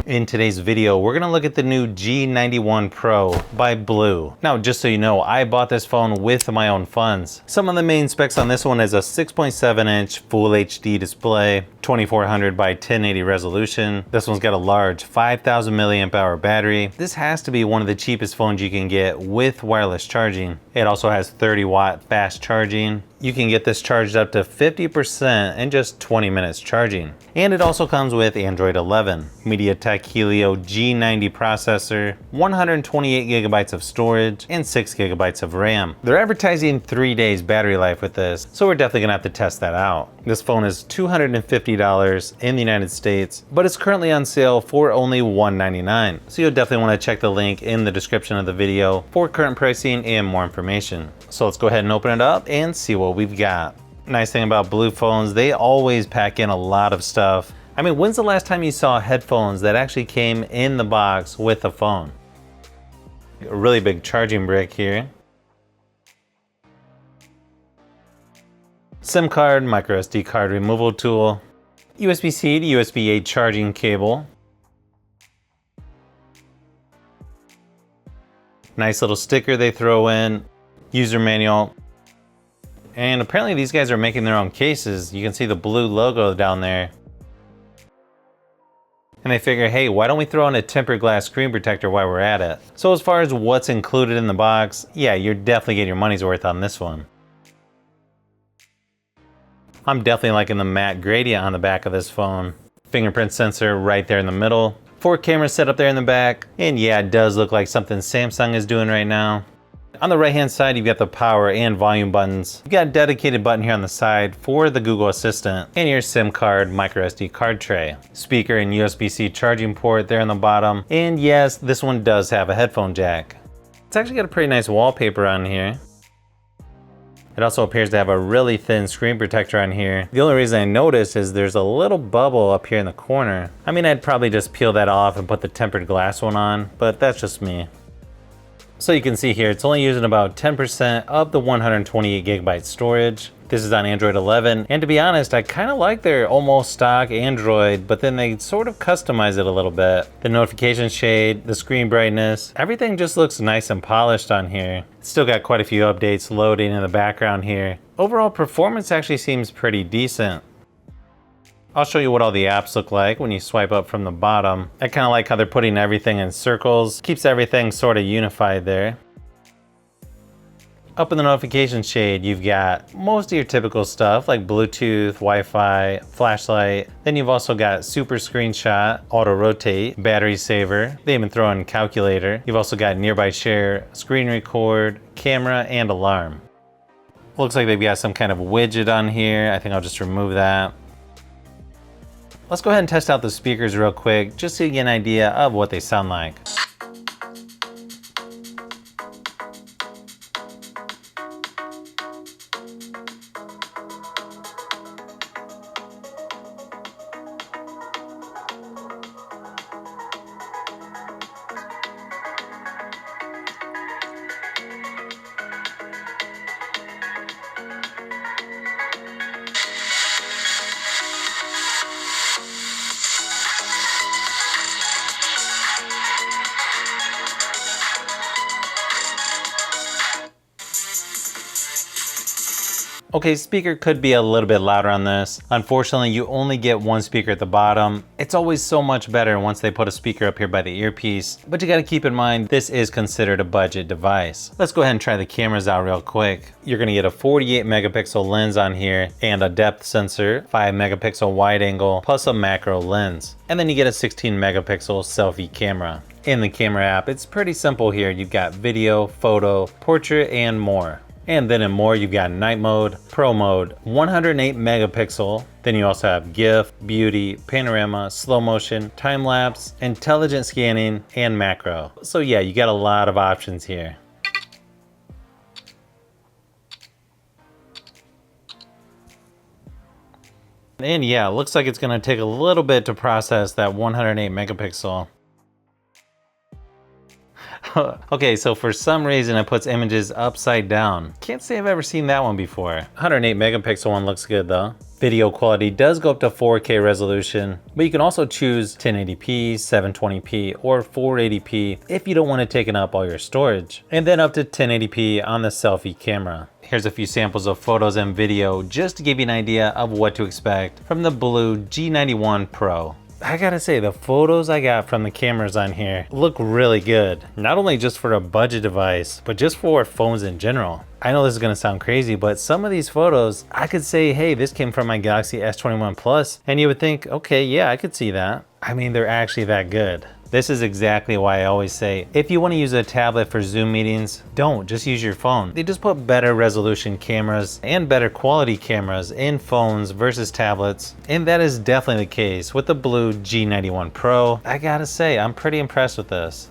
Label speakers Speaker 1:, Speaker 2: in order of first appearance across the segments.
Speaker 1: In today's video, we're gonna look at the new G91 Pro by Blu. Now, just so you know, I bought this phone with my own funds. Some of the main specs on this one is a 6.7-inch Full HD display, 2400 by 1080 resolution. This one's got a large 5000 milliamp hour battery. This has to be one of the cheapest phones you can get with wireless charging. It also has 30-watt fast charging. You can get this charged up to 50% in just 20 minutes charging. And it also comes with Android 11, MediaTek Helio G90 processor, 128 gigabytes of storage, and 6 gigabytes of RAM. They're advertising 3 days battery life with this, so we're definitely gonna have to test that out. This phone is $250 in the United States, but it's currently on sale for only $199. So you'll definitely wanna check the link in the description of the video for current pricing and more information. So let's go ahead and open it up and see what we've got. Nice thing about Blu phones, they always pack in a lot of stuff. I mean, when's the last time you saw headphones that actually came in the box with a phone? A really big charging brick here. SIM card, micro SD card removal tool, USB-C to USB-A charging cable. Nice little sticker they throw in, user manual. And apparently these guys are making their own cases. You can see the Blu logo down there. And they figure, hey, why don't we throw in a tempered glass screen protector while we're at it? So as far as what's included in the box, yeah, you're definitely getting your money's worth on this one. I'm definitely liking the matte gradient on the back of this phone. Fingerprint sensor right there in the middle. 4 cameras set up there in the back. And yeah, it does look like something Samsung is doing right now. On the right hand side, you've got the power and volume buttons. You've got a dedicated button here on the side for the Google Assistant and your SIM card, micro SD card tray. Speaker and USB-C charging port there on the bottom. And yes, this one does have a headphone jack. It's actually got a pretty nice wallpaper on here. It also appears to have a really thin screen protector on here. The only reason I noticed is there's a little bubble up here in the corner. I mean, I'd probably just peel that off and put the tempered glass one on, but that's just me. So you can see here, it's only using about 10% of the 128 gigabyte storage. This is on Android 11, and to be honest, I kind of like their almost stock Android, but then they sort of customize it a little bit. The notification shade, the screen brightness, everything just looks nice and polished on here. It's still got quite a few updates loading in the background here. Overall performance actually seems pretty decent. I'll show you what all the apps look like when you swipe up from the bottom. I kind of like how they're putting everything in circles. Keeps everything sort of unified there. Up in the notification shade, you've got most of your typical stuff like Bluetooth, Wi-Fi, flashlight. Then you've also got super screenshot, auto rotate, battery saver. They even throw in calculator. You've also got nearby share, screen record, camera, and alarm. Looks like they've got some kind of widget on here. I think I'll just remove that. Let's go ahead and test out the speakers real quick, just so you get an idea of what they sound like. Okay, speaker could be a little bit louder on this. Unfortunately, you only get one speaker at the bottom. It's always so much better once they put a speaker up here by the earpiece, but you gotta keep in mind, this is considered a budget device. Let's go ahead and try the cameras out real quick. You're gonna get a 48 megapixel lens on here and a depth sensor, 5 megapixel wide angle, plus a macro lens. And then you get a 16 megapixel selfie camera. In the camera app, it's pretty simple here. You've got video, photo, portrait, and more. And then in more, you've got night mode, pro mode, 108 megapixel. Then you also have GIF, beauty, panorama, slow motion, time lapse, intelligent scanning, and macro. So yeah, you got a lot of options here. And yeah, it looks like it's gonna take a little bit to process that 108 megapixel. Okay, so for some reason it puts images upside down. Can't say I've ever seen that one before. 108 megapixel one looks good though. Video quality does go up to 4K resolution, but you can also choose 1080p, 720p, or 480p if you don't want to take up all your storage, and then up to 1080p on the selfie camera. Here's a few samples of photos and video just to give you an idea of what to expect from the Blu G91 Pro. I gotta say, the photos I got from the cameras on here look really good. Not only just for a budget device, but just for phones in general. I know this is gonna sound crazy, but some of these photos, I could say, hey, this came from my Galaxy S21 Plus, and you would think, okay, yeah, I could see that. I mean, they're actually that good. This is exactly why I always say, if you want to use a tablet for Zoom meetings, don't, just use your phone. They just put better resolution cameras and better quality cameras in phones versus tablets. And that is definitely the case with the Blu G91 Pro. I gotta say, I'm pretty impressed with this.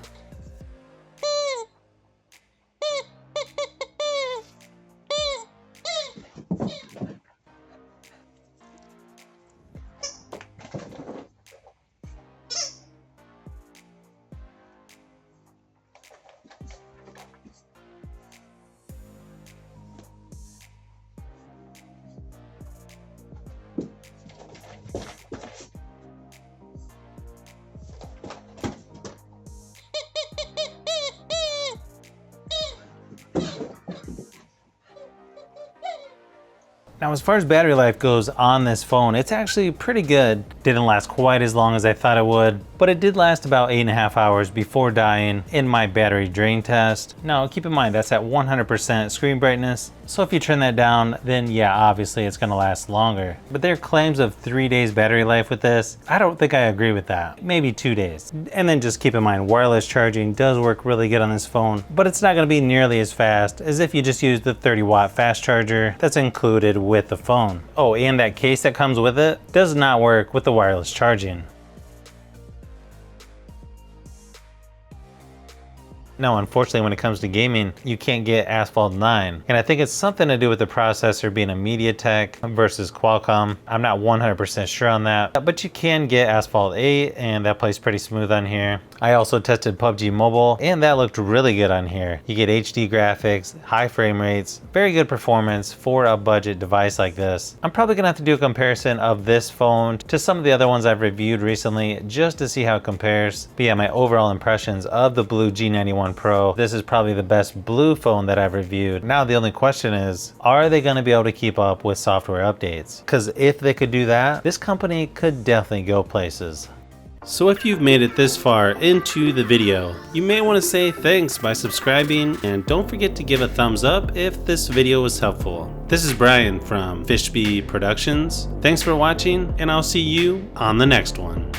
Speaker 1: Now, as far as battery life goes on this phone, it's actually pretty good. Didn't last quite as long as I thought it would, but it did last about 8.5 hours before dying in my battery drain test. Now, keep in mind, that's at 100% screen brightness. So if you turn that down, then yeah, obviously it's gonna last longer. But their claims of 3 days battery life with this, I don't think I agree with that. Maybe 2 days. And then just keep in mind, wireless charging does work really good on this phone, but it's not gonna be nearly as fast as if you just use the 30-watt fast charger that's included with the phone. Oh, and that case that comes with it does not work with the wireless charging. Now, unfortunately, when it comes to gaming, you can't get Asphalt 9. And I think it's something to do with the processor being a MediaTek versus Qualcomm. I'm not 100% sure on that, but you can get Asphalt 8, and that plays pretty smooth on here. I also tested PUBG Mobile, and that looked really good on here. You get HD graphics, high frame rates, very good performance for a budget device like this. I'm probably gonna have to do a comparison of this phone to some of the other ones I've reviewed recently, just to see how it compares. But yeah, my overall impressions of the Blu G91 Pro, this is probably the best Blu phone that I've reviewed. Now the only question is, are they going to be able to keep up with software updates? Because if they could do that, this company could definitely go places. So if you've made it this far into the video, you may want to say thanks by subscribing, and don't forget to give a thumbs up if this video was helpful. This is Brian from Fishbee Productions. Thanks for watching, and I'll see you on the next one.